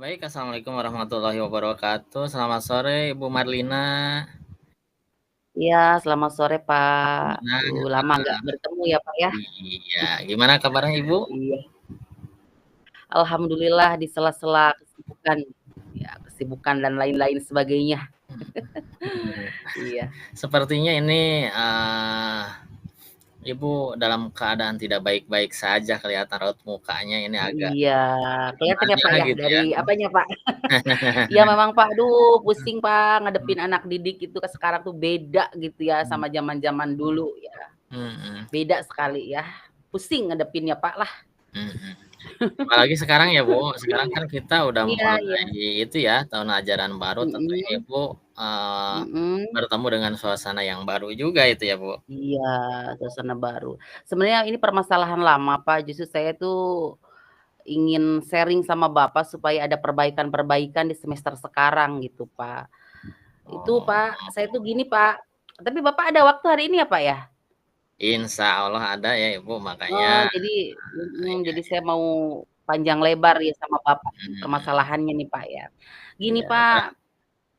Baik, assalamualaikum warahmatullahi wabarakatuh. Selamat sore, Ibu Marlina. Iya, selamat sore, Pak. Gimana? Lama nggak bertemu ya, Pak, ya? Iya, gimana kabarnya Ibu? Iya. Alhamdulillah di sela-sela kesibukan, ya kesibukan dan lain-lain sebagainya. Iya. Sepertinya ini Ibu dalam keadaan tidak baik-baik saja, kelihatan raut mukanya ini agak Iya, kelihatan ya, gimana Pak, ya, gitu dari ya. apanya, Pak? Iya memang, Pak, aduh pusing, Pak, ngadepin anak didik itu ke sekarang tuh beda gitu ya Mhm, sama zaman-zaman dulu ya. mhm, Beda sekali ya. Pusing ngadepinnya, Pak, lah. mhm. Apalagi sekarang ya Bu, sekarang kan kita udah Iya iya. mulai itu ya, tahun ajaran baru tentunya Mhm, Ibu, mhm. bertemu dengan suasana yang baru juga itu ya Bu? Iya, suasana baru. Sebenarnya ini permasalahan lama, Pak, justru saya tuh ingin sharing sama Bapak supaya ada perbaikan-perbaikan di semester sekarang gitu, Pak. Itu, Oh. Pak, saya tuh gini, Pak, tapi Bapak ada waktu hari ini ya, Pak, ya? Insya Allah ada ya Ibu, makanya Oh, ya jadi saya mau panjang lebar ya sama Bapak mhm, permasalahannya nih, Pak, ya. Gini, iya Pak,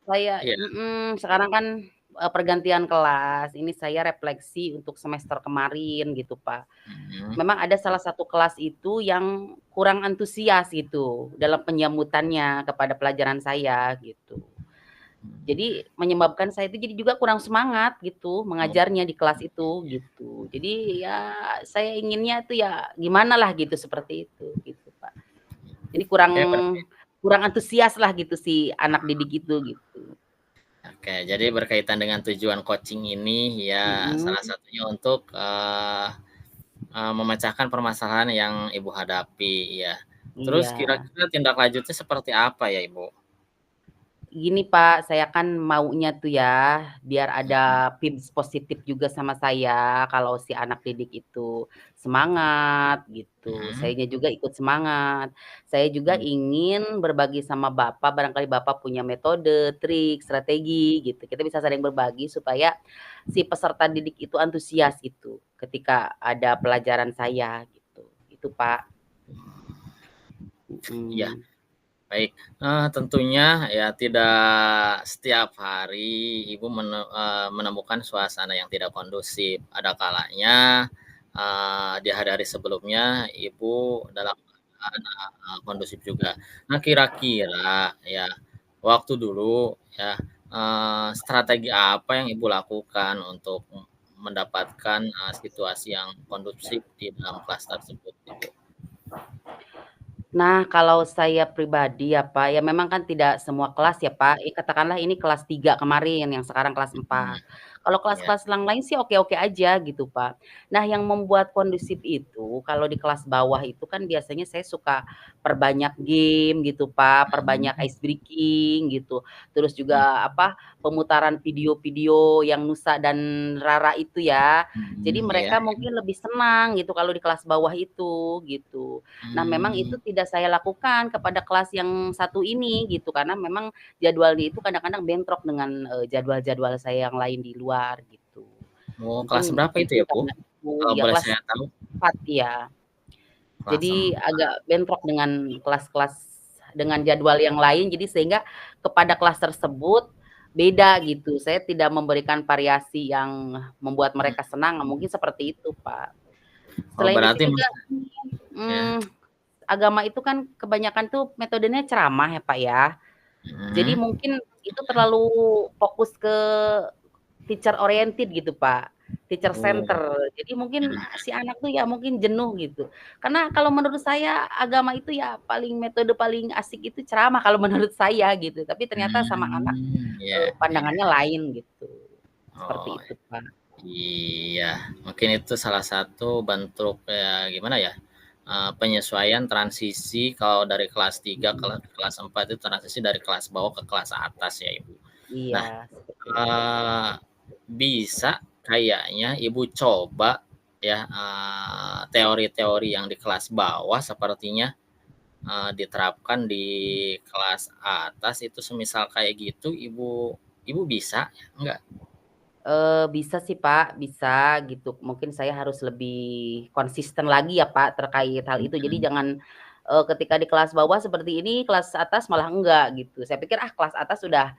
saya iya, sekarang kan, pergantian kelas, ini saya refleksi untuk semester kemarin gitu, Pak. mhm, Memang ada salah satu kelas itu yang kurang antusias gitu, dalam penyambutannya kepada pelajaran saya gitu. Jadi menyebabkan saya itu jadi juga kurang semangat gitu oh, mengajarnya di kelas itu gitu. Jadi ya saya inginnya tuh ya gimanalah gitu seperti itu gitu, Pak. Jadi kurang oke berarti kurang antusias lah gitu si anak didik itu gitu. oke, jadi berkaitan dengan tujuan coaching ini ya salah Mhm, satunya untuk, memecahkan permasalahan yang Ibu hadapi ya. Terus iya. kira-kira tindak lanjutnya seperti apa ya Ibu? Gini Pak, saya kan maunya tuh ya, biar Mhm ada vibes positif juga sama saya, kalau si anak didik itu semangat gitu, mhm, sayanya juga ikut semangat. Saya juga mmm, ingin berbagi sama Bapak, barangkali Bapak punya metode, trik, strategi gitu. Kita bisa saling berbagi supaya si peserta didik itu antusias itu, ketika ada pelajaran saya gitu. Itu Pak, iya. mhm. Baik, tentunya ya tidak setiap hari Ibu menemukan suasana yang tidak kondusif. Ada kalanya, di hari-hari sebelumnya Ibu dalam keadaan, kondusif juga. Nah, kira-kira ya, waktu dulu ya, strategi apa yang Ibu lakukan untuk mendapatkan, situasi yang kondusif di dalam kelas tersebut, Ibu? Nah, kalau saya pribadi ya, Pak, ya memang kan tidak semua kelas ya, Pak, katakanlah ini kelas 3 kemarin, yang sekarang kelas Mhm, 4. Kalau iya, kelas-kelas yang lain sih oke-oke aja gitu, Pak. Nah, yang membuat kondusif itu, kalau di kelas bawah itu kan biasanya saya suka perbanyak game gitu, Pak, perbanyak mhm, ice breaking gitu. Terus mmm, juga apa, pemutaran video-video yang Nusa dan Rara itu ya. Jadi iya. mereka mungkin lebih senang gitu kalau di kelas bawah itu, gitu. Nah, memang itu Mmm, tidak saya lakukan kepada kelas yang satu ini gitu, karena memang jadwalnya itu kadang-kadang bentrok dengan, jadwal-jadwal saya yang lain di luar gitu. oh kelas Mungkin berapa itu mungkin ya, Bu? karena itu Kalau ya boleh kelas saya tahu? 4 ya. Kelas Jadi 4. agak bentrok dengan kelas-kelas dengan jadwal yang lain, jadi sehingga kepada kelas tersebut beda gitu. Saya tidak memberikan variasi yang membuat Mhm. mereka senang, mungkin seperti itu, Pak. Oh Selain itu berarti juga Mas ya, mmm agama itu kan kebanyakan tuh metodenya ceramah ya, Pak, ya. Jadi mhm, mungkin itu terlalu fokus ke teacher oriented gitu, Pak, teacher oh, center. Jadi mungkin mhm, si anak tuh ya mungkin jenuh gitu. Karena kalau menurut saya agama itu ya metode paling asik itu ceramah kalau menurut saya gitu, tapi ternyata sama anak, iya iya, pandangannya lain gitu. oh, Seperti itu, Pak. iya, mungkin itu salah satu bentuk ya gimana ya, penyesuaian transisi kalau dari kelas 3 ke Mhm. kelas 4 itu transisi dari kelas bawah ke kelas atas ya, Ibu. Nah, Iya, seperti itu. eee, bisa kayaknya Ibu coba ya, teori-teori yang di kelas bawah sepertinya, diterapkan di kelas atas itu semisal kayak gitu Ibu Ibu bisa enggak? Bisa sih, Pak, bisa gitu. Mungkin saya harus lebih konsisten lagi ya, Pak, terkait hal itu. Jadi Mhm, jangan, ketika di kelas bawah seperti ini, kelas atas malah enggak gitu. Saya pikir, kelas atas udah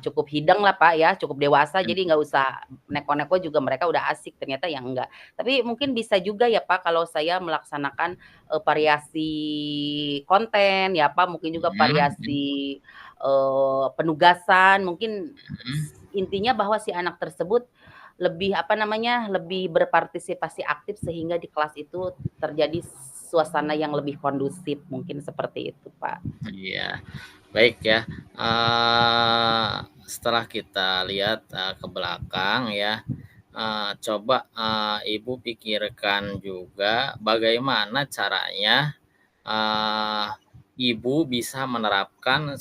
cukup hidang lah Pak ya, cukup dewasa, Mhm jadi nggak usah neko-neko juga mereka udah asik, ternyata ya enggak. Tapi mungkin bisa juga ya Pak kalau saya melaksanakan, variasi konten ya Pak, mungkin juga mhm mhm variasi, penugasan, mungkin mhm. intinya bahwa si anak tersebut lebih, apa namanya, lebih berpartisipasi aktif sehingga di kelas itu terjadi suasana yang lebih kondusif, mungkin seperti itu Pak. Iya, baik ya, eee, setelah kita lihat, ke belakang ya, coba, Ibu pikirkan juga bagaimana caranya, eee, Ibu bisa menerapkan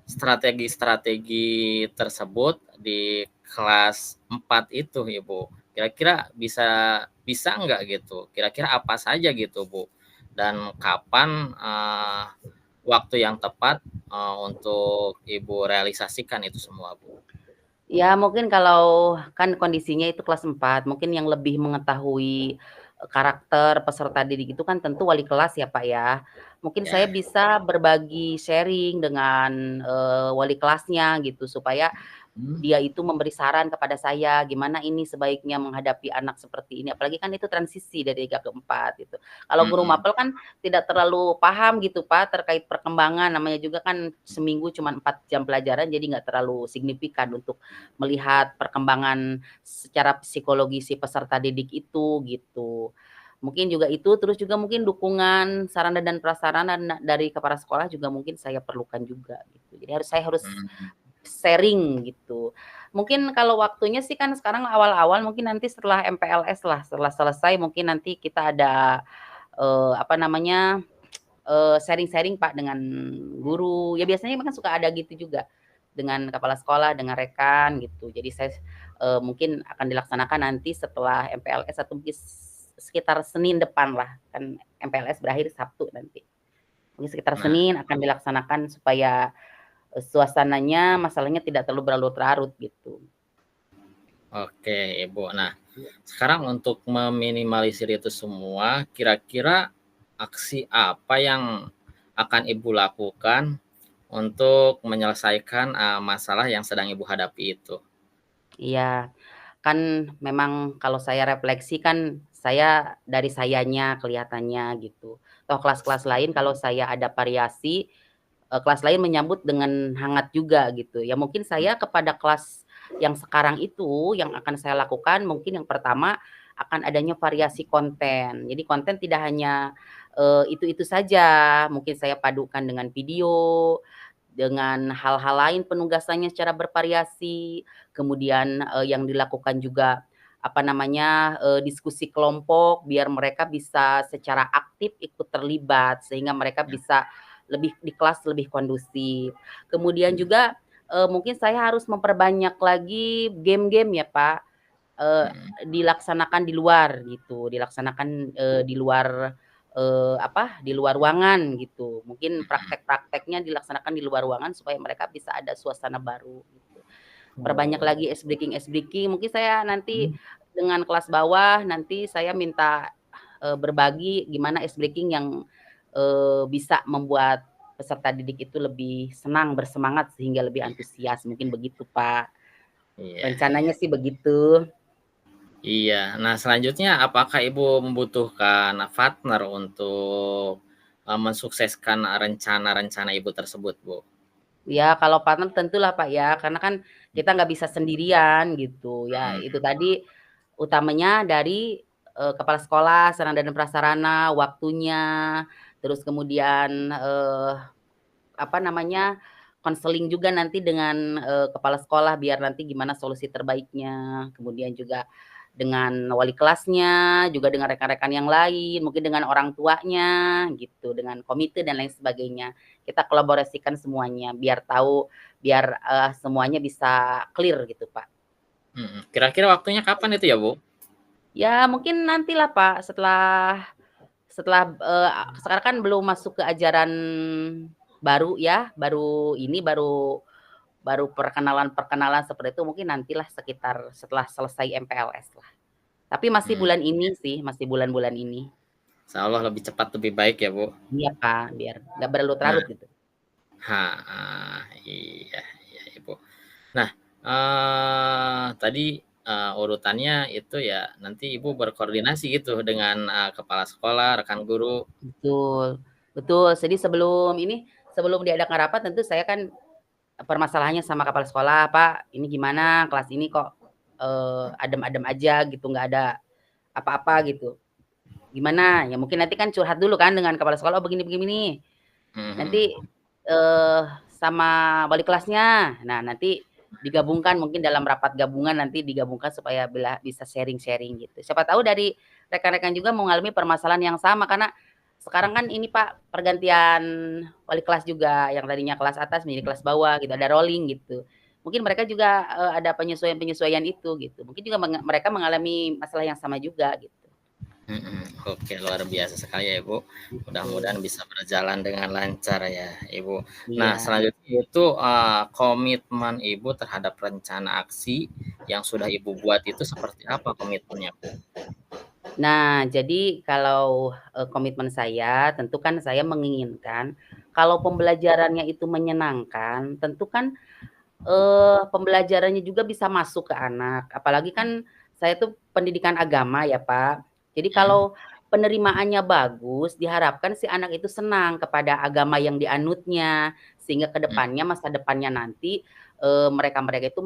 strategi-strategi tersebut di kelas 4 itu, Ibu. Kira-kira bisa bisa nggak gitu? Kira-kira apa saja gitu, Bu? Dan kapan, waktu yang tepat, untuk Ibu realisasikan itu semua, Bu? Ya mungkin kalau kan kondisinya itu kelas 4, mungkin yang lebih mengetahui, karakter peserta didik itu kan tentu wali kelas ya, Pak, ya. Mungkin saya Ya, bisa berbagi sharing dengan, wali kelasnya gitu supaya mhm dia itu memberi saran kepada saya, gimana ini sebaiknya menghadapi anak seperti ini, apalagi kan itu transisi dari 3 ke 4 gitu. Kalau guru mhm mapel kan tidak terlalu paham gitu Pak, terkait perkembangan, namanya juga kan seminggu cuma 4 jam pelajaran, jadi nggak terlalu signifikan untuk melihat perkembangan secara psikologi si peserta didik itu, gitu. Mungkin juga itu, terus juga mungkin dukungan sarana dan prasarana dari kepala sekolah juga mungkin saya perlukan juga gitu. Jadi saya harus mhm. sharing gitu. Mungkin kalau waktunya sih kan sekarang awal-awal mungkin nanti setelah MPLS lah, setelah selesai mungkin nanti kita ada, apa namanya, sharing-sharing Pak dengan guru, ya biasanya kan suka ada gitu juga, dengan kepala sekolah, dengan rekan gitu. Jadi saya, mungkin akan dilaksanakan nanti setelah MPLS atau mungkin sekitar Senin depan lah, kan MPLS berakhir Sabtu nanti. Mungkin sekitar Nah, Senin akan dilaksanakan supaya suasananya, masalahnya tidak terlalu berlarut-larut gitu. oke, Ibu. Nah, sekarang untuk meminimalisir itu semua, kira-kira aksi apa yang akan Ibu lakukan untuk menyelesaikan, masalah yang sedang Ibu hadapi itu? Iya, kan memang kalau saya refleksi kan saya dari sayanya kelihatannya gitu. Toh kelas-kelas lain kalau saya ada variasi, kelas lain menyambut dengan hangat juga gitu. Ya mungkin saya kepada kelas yang sekarang itu, yang akan saya lakukan mungkin yang pertama akan adanya variasi konten. Jadi konten tidak hanya, itu-itu saja, mungkin saya padukan dengan video, dengan hal-hal lain penugasannya secara bervariasi, kemudian, yang dilakukan juga, apa namanya, diskusi kelompok biar mereka bisa secara aktif ikut terlibat, sehingga mereka bisa lebih di kelas lebih kondusif. Kemudian juga, mungkin saya harus memperbanyak lagi game-game ya, Pak, eee, Mhm dilaksanakan di luar gitu, dilaksanakan, di luar, apa, di luar ruangan gitu. Mungkin mhm. praktek-prakteknya dilaksanakan di luar ruangan supaya mereka bisa ada suasana baru gitu. Perbanyak Oh, lagi ice breaking, mungkin saya nanti mhm. dengan kelas bawah, nanti saya minta, berbagi gimana ice breaking yang, bisa membuat peserta didik itu lebih senang, bersemangat sehingga lebih Iya antusias, mungkin begitu, Pak. iya Rencananya iya. sih begitu. Iya. Nah, selanjutnya apakah Ibu membutuhkan partner untuk, mensukseskan rencana-rencana Ibu tersebut, Bu? Ya kalau partner tentulah Pak ya, karena kan kita nggak bisa sendirian gitu ya, Mhm itu tadi utamanya dari, kepala sekolah, sarana dan prasarana, waktunya, terus kemudian, apa namanya, konseling juga nanti dengan, kepala sekolah biar nanti gimana solusi terbaiknya, kemudian juga dengan wali kelasnya, juga dengan rekan-rekan yang lain, mungkin dengan orang tuanya gitu, dengan komite dan lain sebagainya. Kita kolaborasikan semuanya biar tahu, biar, semuanya bisa clear gitu, Pak. mhm. Kira-kira waktunya kapan itu ya, Bu? Ya mungkin nantilah, Pak, setelah setelah, sekarang kan belum masuk ke ajaran baru ya, baru baru perkenalan-perkenalan seperti itu mungkin nantilah sekitar setelah selesai MPLS lah. Tapi masih Mmm, bulan ini sih, masih bulan-bulan ini. Insyaallah lebih cepat lebih baik ya, Bu. Iya, Kak, biar nggak Nah, berlarut-larut gitu. heeh, iya iya, Ibu. Nah, tadi, urutannya itu ya nanti Ibu berkoordinasi gitu dengan, kepala sekolah, rekan guru. Betul, betul. Jadi sebelum diadakan rapat tentu saya kan permasalahannya sama kepala sekolah, "Pak, ini gimana kelas ini kok, adem-adem aja gitu, nggak ada apa-apa," gitu. "Gimana?" Ya mungkin nanti kan curhat dulu kan dengan kepala sekolah, "Oh begini begini." Mhm Nanti, mhm. sama wali kelasnya. Nah, nanti digabungkan mungkin dalam rapat gabungan nanti digabungkan supaya bisa sharing-sharing gitu. Siapa tahu dari rekan-rekan juga mengalami permasalahan yang sama karena sekarang kan ini Pak, pergantian wali kelas juga, yang tadinya kelas atas menjadi kelas bawah gitu, ada rolling gitu. Mungkin mereka juga, ada penyesuaian-penyesuaian itu gitu. Mungkin juga mereka mengalami masalah yang sama juga gitu. Mhm, oke luar biasa sekali ya Ibu, mudah-mudahan Gitu. bisa berjalan dengan lancar ya Ibu. Nah Iya. selanjutnya itu, komitmen Ibu terhadap rencana aksi yang sudah Ibu buat itu seperti apa komitmennya, Bu? Nah, jadi kalau, komitmen saya, tentu kan saya menginginkan kalau pembelajarannya itu menyenangkan, tentu kan, pembelajarannya juga bisa masuk ke anak. Apalagi kan saya tuh pendidikan agama ya, Pak. Jadi Mhm, kalau penerimaannya bagus, diharapkan si anak itu senang kepada agama yang dianutnya, sehingga ke mhm depannya, masa depannya nanti, mereka-mereka itu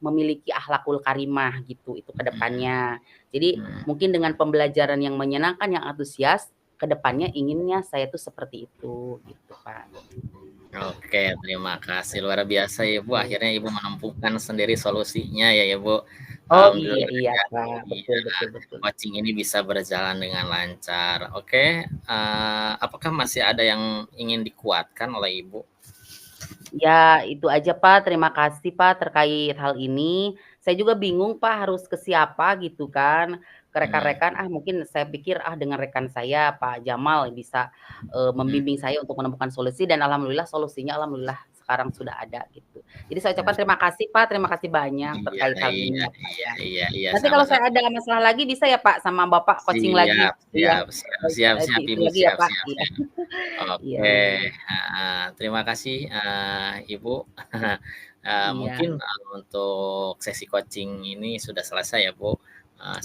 memiliki akhlakul karimah gitu, itu ke mhm depannya. Jadi mhm. mungkin dengan pembelajaran yang menyenangkan, yang antusias, ke depannya inginnya saya tuh seperti itu, gitu, Pak. Oke, terima kasih luar biasa Ibu, Gitu. akhirnya Ibu menemukan sendiri solusinya ya Ibu. Oh, iya Alhamdulillah iya, Kak, jadi betul betul betul. coaching ini bisa berjalan dengan lancar. Oke, apakah masih ada yang ingin dikuatkan oleh Ibu? Ya, itu aja, Pak. Terima kasih, Pak, terkait hal ini. Saya juga bingung, Pak, harus ke siapa gitu kan, ke Mhm rekan-rekan. Mungkin saya pikir, dengan rekan saya, Pak Jamal bisa, mhm. membimbing saya untuk menemukan solusi dan alhamdulillah solusinya alhamdulillah sekarang sudah ada gitu. Jadi saya ucapkan terima kasih, Pak, terima kasih banyak Iya terkait hal ini iya ya, Pak, iya ya. iya iya, Nanti kalau saya sama-sama. ada masalah lagi bisa ya, Pak, sama Bapak coaching lagi? Siap Iya, siap siap siap siap itu Ibu, lagi ya, siap Pak? siap Iya. siap. Iya Oke, iya iya. heeh, terima kasih, Ibu. Iya. Mungkin, untuk sesi coaching ini sudah selesai ya, Bu.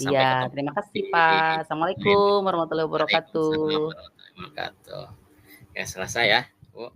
Iya, Sampai ketemu terima kasih, di Pak. lain. Assalamualaikum warahmatullahi Waalaikumsalam wabarakatuh. warahmatullahi wabarakatuh. Ya selesai ya, Bu.